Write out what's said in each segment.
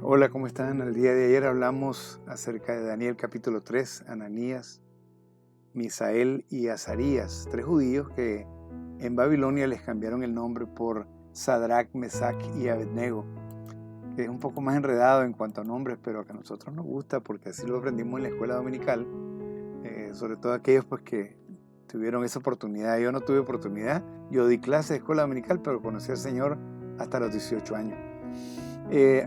Hola, ¿cómo están? El día de ayer hablamos acerca de Daniel capítulo 3, Ananías, Misael y Azarías, 3 judíos que en Babilonia les cambiaron el nombre por Sadrach, Mesach y Abednego, que es un poco más enredado en cuanto a nombres, pero que a nosotros nos gusta porque así lo aprendimos en la escuela dominical, sobre todo aquellos pues que tuvieron esa oportunidad. Yo no tuve oportunidad, yo di clase de escuela dominical, pero conocí al Señor hasta los 18 años.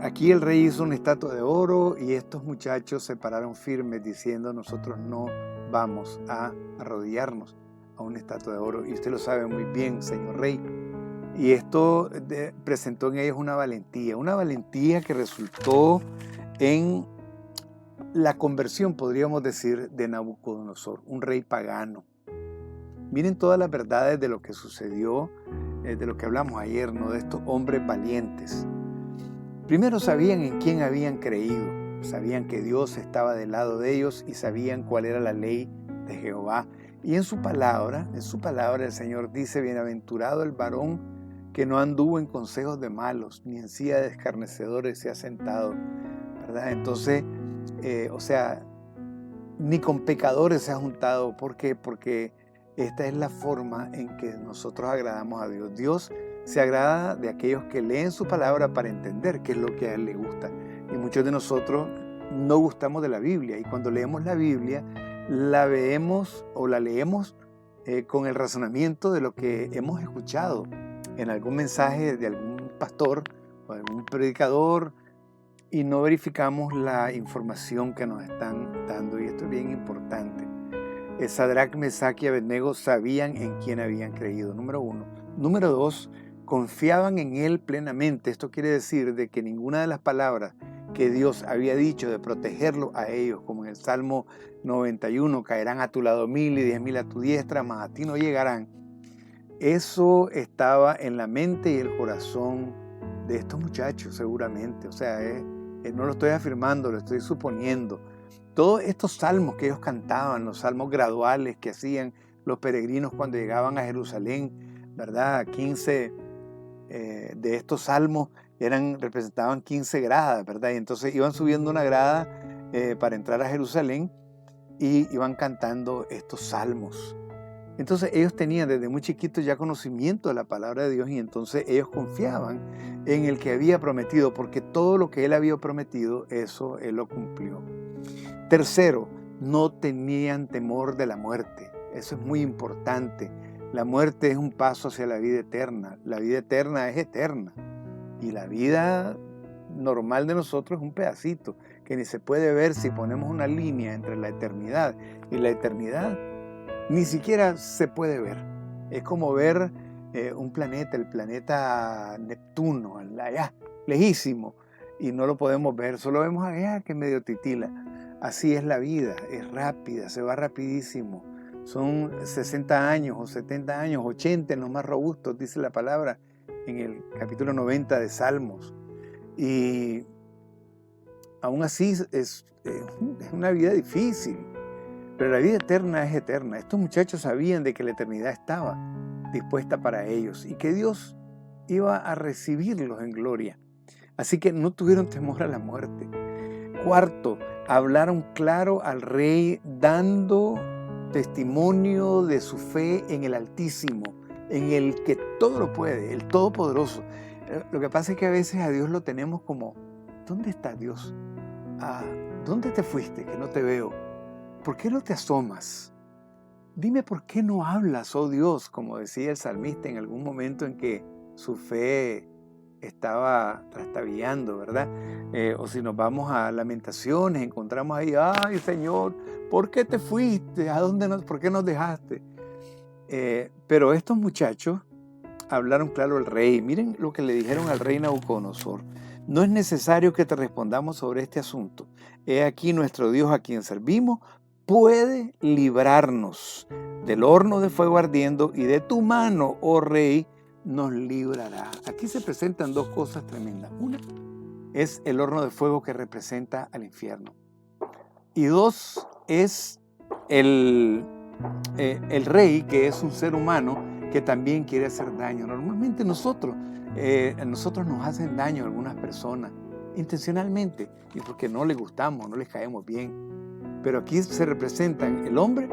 Aquí el rey hizo una estatua de oro y estos muchachos se pararon firmes diciendo: nosotros no vamos a arrodillarnos a una estatua de oro. Y usted lo sabe muy bien, señor rey. Y esto presentó en ellos una valentía que resultó en la conversión, podríamos decir, de Nabucodonosor, un rey pagano. Miren todas las verdades de lo que sucedió, de lo que hablamos ayer, ¿no? De estos hombres valientes. Primero sabían en quién habían creído, sabían que Dios estaba del lado de ellos y sabían cuál era la ley de Jehová. Y en su palabra el Señor dice: bienaventurado el varón que no anduvo en consejos de malos, ni en silla de escarnecedores se ha sentado, ¿verdad? Entonces, ni con pecadores se ha juntado. ¿Por qué? Porque esta es la forma en que nosotros agradamos a Dios. Dios se agrada de aquellos que leen su palabra para entender qué es lo que a Él le gusta. Y muchos de nosotros no gustamos de la Biblia. Y cuando leemos la Biblia, la leemos con el razonamiento de lo que hemos escuchado en algún mensaje de algún pastor o de algún predicador, y no verificamos la información que nos están dando. Y esto es bien importante. Sadrach, Mesach y Abednego sabían en quién habían creído, número 1. Número 2, confiaban en Él plenamente. Esto quiere decir de que ninguna de las palabras que Dios había dicho de protegerlo a ellos, como en el Salmo 91, caerán a tu lado 1000 y 10.000 a tu diestra, mas a ti no llegarán. Eso estaba en la mente y el corazón de estos muchachos seguramente. O sea, no lo estoy afirmando, lo estoy suponiendo. Todos estos salmos que ellos cantaban, los salmos graduales que hacían los peregrinos cuando llegaban a Jerusalén, ¿verdad? 15 de estos salmos representaban 15 gradas, ¿verdad? Y entonces iban subiendo una grada para entrar a Jerusalén y iban cantando estos salmos. Entonces ellos tenían desde muy chiquitos ya conocimiento de la palabra de Dios, y entonces ellos confiaban en el que había prometido, porque todo lo que Él había prometido, eso Él lo cumplió. Tercero, no tenían temor de la muerte. Eso es muy importante. La muerte es un paso hacia la vida eterna. La vida eterna es eterna. Y la vida normal de nosotros es un pedacito que ni se puede ver si ponemos una línea entre la eternidad y la eternidad. Ni siquiera se puede ver. Es como ver un planeta, el planeta Neptuno, allá, lejísimo, y no lo podemos ver, solo vemos allá que medio titila. Así es la vida, es rápida, se va rapidísimo. Son 60 años o 70 años, 80 en los más robustos, dice la palabra en el capítulo 90 de Salmos. Y aún así es una vida difícil, pero la vida eterna es eterna. Estos muchachos sabían de que la eternidad estaba dispuesta para ellos y que Dios iba a recibirlos en gloria. Así que no tuvieron temor a la muerte. Cuarto, hablaron claro al rey dando testimonio de su fe en el Altísimo, en el que todo lo puede, el Todopoderoso. Lo que pasa es que a veces a Dios lo tenemos como: ¿dónde está Dios? ¿Dónde te fuiste que no te veo? ¿Por qué no te asomas? Dime por qué no hablas, oh Dios, como decía el salmista en algún momento en que su fe estaba trastabillando, ¿verdad? O si nos vamos a Lamentaciones, encontramos ahí: ay Señor, ¿por qué te fuiste? ¿Por qué nos dejaste? Pero estos muchachos hablaron claro al rey. Miren lo que le dijeron al rey Nabucodonosor: no es necesario que te respondamos sobre este asunto. He aquí nuestro Dios a quien servimos puede librarnos del horno de fuego ardiendo, y de tu mano, oh rey, nos librará. Aquí se presentan dos cosas tremendas. Una es el horno de fuego que representa al infierno. Y dos es el rey, que es un ser humano que también quiere hacer daño. Normalmente nosotros nos hacen daño a algunas personas. intencionalmente, y porque no les gustamos, no les caemos bien. Pero aquí se representan el hombre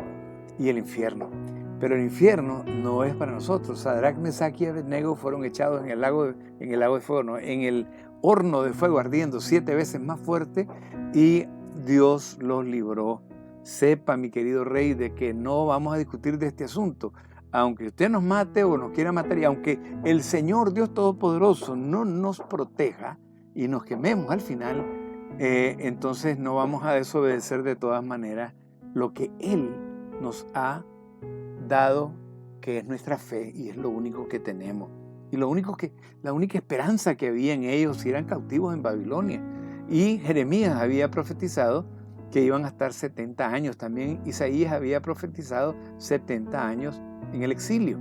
y el infierno. Pero el infierno no es para nosotros. Sadrach, Mesach y Abednego fueron echados en el lago de fuego, no, en el horno de fuego ardiendo 7 veces más fuerte, y Dios los libró. Sepa, mi querido rey, de que no vamos a discutir de este asunto. Aunque usted nos mate o nos quiera matar, y aunque el Señor Dios Todopoderoso no nos proteja y nos quememos al final, entonces no vamos a desobedecer de todas maneras lo que Él nos ha dado, que es nuestra fe, y es lo único que tenemos. Y la única esperanza que había en ellos si eran cautivos en Babilonia. Y Jeremías había profetizado que iban a estar 70 años. También Isaías había profetizado 70 años en el exilio.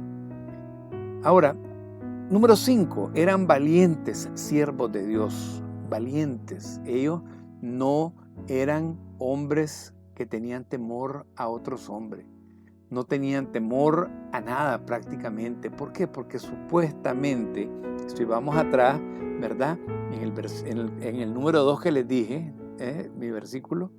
Ahora, número 5, eran valientes siervos de Dios. Valientes. Ellos no eran hombres que tenían temor a otros hombres. No tenían temor a nada prácticamente. ¿Por qué? Porque supuestamente, si vamos atrás, ¿verdad? En el número 2 que les dije, mi versículo,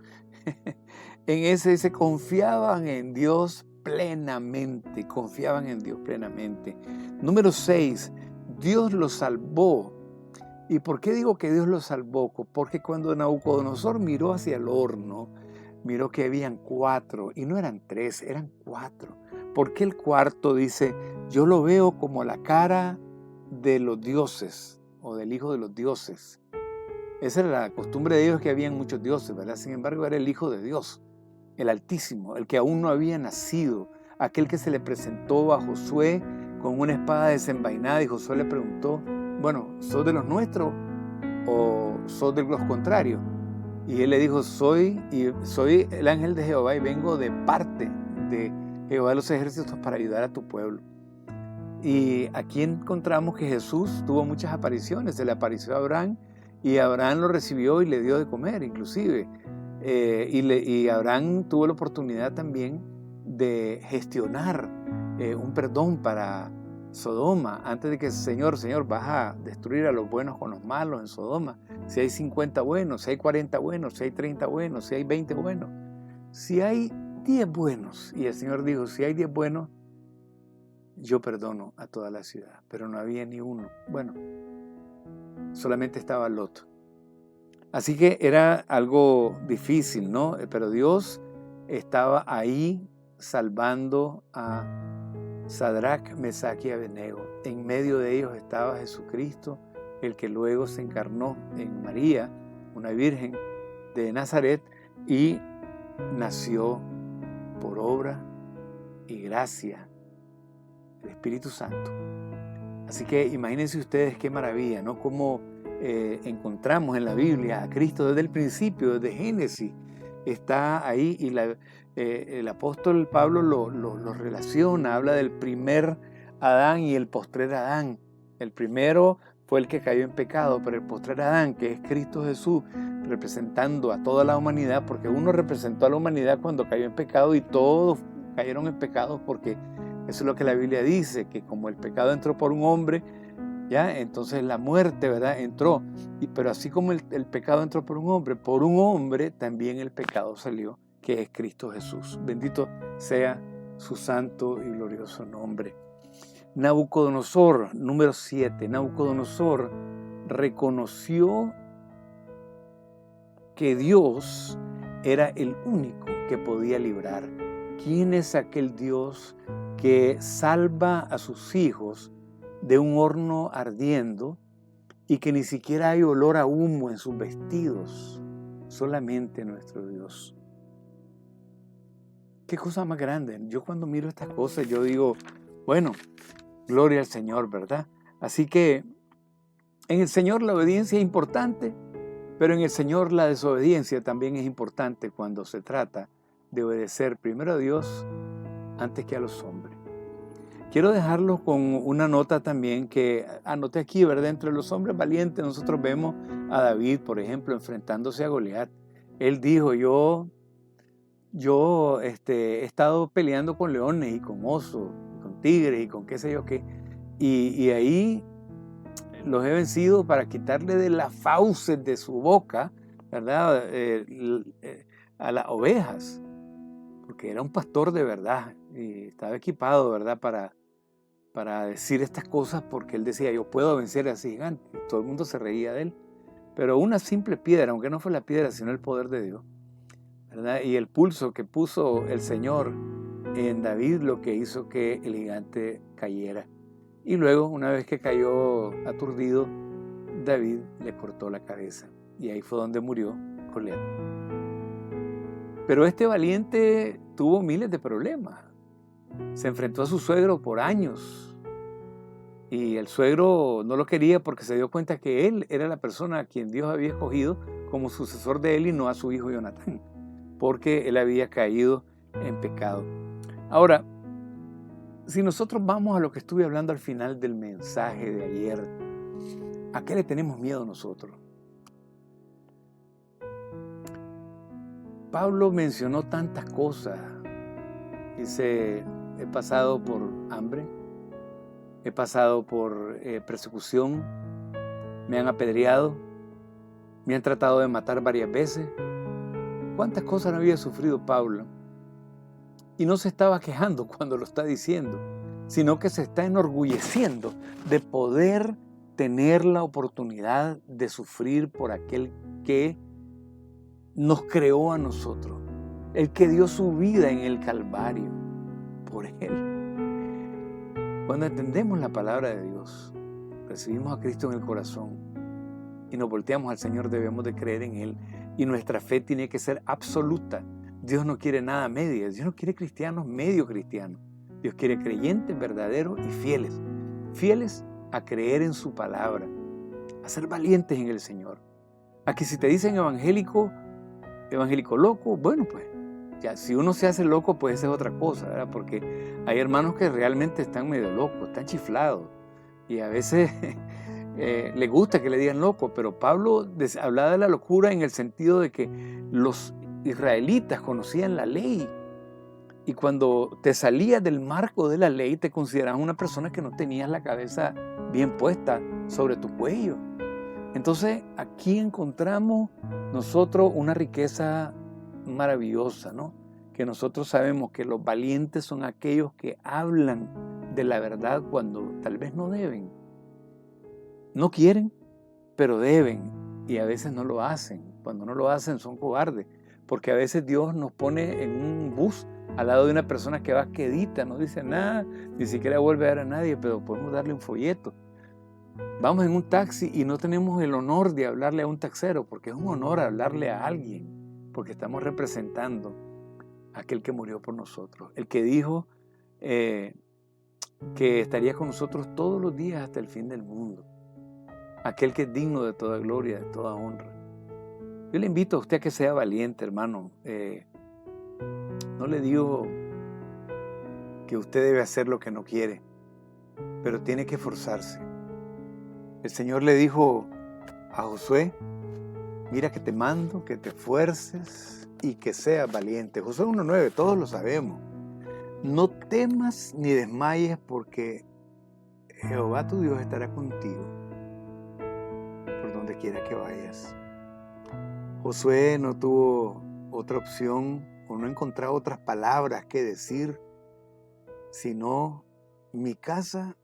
en ese dice, confiaban en Dios plenamente, confiaban en Dios plenamente. Número 6, Dios los salvó. ¿Y por qué digo que Dios los salvó? Porque cuando Nabucodonosor miró hacia el horno, miró que habían 4, y no eran 3, eran 4. ¿Por qué el cuarto dice, yo lo veo como la cara de los dioses, o del hijo de los dioses? Esa era la costumbre de ellos, que habían muchos dioses, ¿verdad? Sin embargo, era el Hijo de Dios, el Altísimo, el que aún no había nacido, aquel que se le presentó a Josué con una espada desenvainada, y Josué le preguntó, bueno, ¿sos de los nuestros o sos de los contrarios? Y él le dijo, soy el ángel de Jehová y vengo de parte de Jehová de los ejércitos para ayudar a tu pueblo. Y aquí encontramos que Jesús tuvo muchas apariciones. Se le apareció a Abraham, y Abraham lo recibió y le dio de comer inclusive. Y Abraham tuvo la oportunidad también de gestionar un perdón para Sodoma, antes de que Señor, vas a destruir a los buenos con los malos en Sodoma. Si hay 50 buenos, si hay 40 buenos, si hay 30 buenos, si hay 20 buenos, si hay 10 buenos. Y el Señor dijo, si hay 10 buenos, yo perdono a toda la ciudad. Pero no había ni uno. Bueno, solamente estaba Lot. Así que era algo difícil, ¿no? Pero Dios estaba ahí salvando a Sadrach, Mesach y Abednego. En medio de ellos estaba Jesucristo, el que luego se encarnó en María, una virgen de Nazaret, y nació por obra y gracia del Espíritu Santo. Así que imagínense ustedes qué maravilla, ¿no? Cómo encontramos en la Biblia a Cristo desde el principio, desde Génesis. Está ahí, y el apóstol Pablo lo relaciona, habla del primer Adán y el postrer Adán. El primero fue el que cayó en pecado, pero el postrer Adán, que es Cristo Jesús, representando a toda la humanidad, porque uno representó a la humanidad cuando cayó en pecado, y todos cayeron en pecado, porque eso es lo que la Biblia dice, que como el pecado entró por un hombre, ya, entonces la muerte, ¿verdad?, entró. Pero así como el pecado entró por un hombre también el pecado salió, que es Cristo Jesús. Bendito sea su santo y glorioso nombre. Nabucodonosor, número 7. Nabucodonosor reconoció que Dios era el único que podía librar. ¿Quién es aquel Dios que salva a sus hijos de un horno ardiendo y que ni siquiera hay olor a humo en sus vestidos? Solamente nuestro Dios. Qué cosa más grande. Yo cuando miro estas cosas, yo digo, bueno, gloria al Señor, ¿verdad? Así que en el Señor la obediencia es importante, pero en el Señor la desobediencia también es importante cuando se trata de obedecer primero a Dios antes que a los hombres. Quiero dejarlo con una nota también que anoté aquí, ¿verdad? Entre los hombres valientes nosotros vemos a David, por ejemplo, enfrentándose a Goliat. Él dijo, yo he estado peleando con leones y con osos, con tigres y con qué sé yo qué. Y ahí los he vencido para quitarle de las fauces de su boca, ¿verdad? A las ovejas, porque era un pastor de verdad y estaba equipado, ¿verdad? Para decir estas cosas, porque él decía, yo puedo vencer a ese gigante. Y todo el mundo se reía de él. Pero una simple piedra, aunque no fue la piedra, sino el poder de Dios, ¿verdad? Y el pulso que puso el Señor en David, lo que hizo que el gigante cayera. Y luego, una vez que cayó aturdido, David le cortó la cabeza. Y ahí fue donde murió Goliat. Pero este valiente tuvo miles de problemas. Se enfrentó a su suegro por años. Y el suegro no lo quería porque se dio cuenta que él era la persona a quien Dios había escogido como sucesor de él y no a su hijo Jonatán, porque él había caído en pecado. Ahora, si nosotros vamos a lo que estuve hablando al final del mensaje de ayer, ¿a qué le tenemos miedo nosotros? Pablo mencionó tantas cosas. Dice, he pasado por hambre, he pasado por persecución, me han apedreado, me han tratado de matar varias veces. ¿Cuántas cosas no había sufrido Pablo? Y no se estaba quejando cuando lo está diciendo, sino que se está enorgulleciendo de poder tener la oportunidad de sufrir por aquel que nos creó a nosotros, el que dio su vida en el Calvario por él. Cuando entendemos la palabra de Dios, recibimos a Cristo en el corazón y nos volteamos al Señor, debemos de creer en Él y nuestra fe tiene que ser absoluta. Dios no quiere nada a medias, Dios no quiere cristianos medio cristianos. Dios quiere creyentes verdaderos y fieles, fieles a creer en su palabra, a ser valientes en el Señor. A que si te dicen evangélico loco, bueno pues, ya, si uno se hace loco, pues esa es otra cosa, ¿verdad? Porque hay hermanos que realmente están medio locos, están chiflados. Y a veces les gusta que le digan loco, pero Pablo hablaba de la locura en el sentido de que los israelitas conocían la ley. Y cuando te salías del marco de la ley, te considerabas una persona que no tenías la cabeza bien puesta sobre tu cuello. Entonces, aquí encontramos nosotros una riqueza maravillosa, ¿no? Que nosotros sabemos que los valientes son aquellos que hablan de la verdad cuando tal vez no deben. No quieren, pero deben. Y a veces no lo hacen. Cuando no lo hacen son cobardes. Porque a veces Dios nos pone en un bus al lado de una persona que va quedita, no dice nada, ni siquiera vuelve a ver a nadie, pero podemos darle un folleto. Vamos en un taxi y no tenemos el honor de hablarle a un taxero, porque es un honor hablarle a alguien, porque estamos representando a aquel que murió por nosotros, el que dijo que estaría con nosotros todos los días hasta el fin del mundo, aquel que es digno de toda gloria, de toda honra. Yo le invito a usted a que sea valiente, hermano. No le digo que usted debe hacer lo que no quiere, pero tiene que esforzarse. El Señor le dijo a Josué, mira que te mando, que te esfuerces y que seas valiente. Josué 1:9, todos lo sabemos. No temas ni desmayes porque Jehová tu Dios estará contigo por donde quiera que vayas. Josué no tuvo otra opción o no encontraba otras palabras que decir, sino mi casa,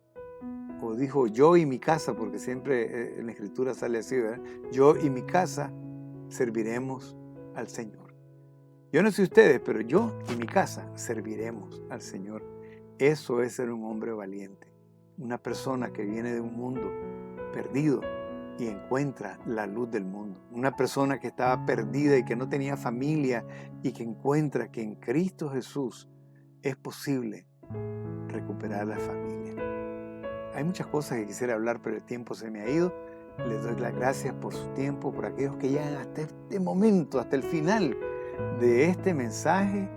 o dijo yo y mi casa, porque siempre en la Escritura sale así, ¿verdad? Yo y mi casa serviremos al Señor. Yo no sé ustedes, pero yo y mi casa serviremos al Señor. Eso es ser un hombre valiente, una persona que viene de un mundo perdido y encuentra la luz del mundo. Una persona que estaba perdida y que no tenía familia y que encuentra que en Cristo Jesús es posible recuperar la familia. Hay muchas cosas que quisiera hablar, pero el tiempo se me ha ido. Les doy las gracias por su tiempo, por aquellos que llegan hasta este momento, hasta el final de este mensaje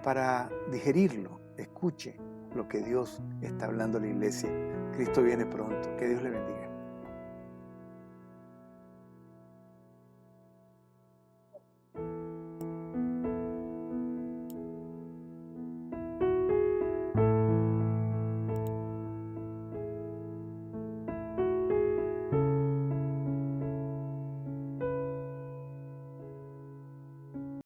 para digerirlo. Escuche lo que Dios está hablando a la iglesia. Cristo viene pronto. Que Dios le bendiga.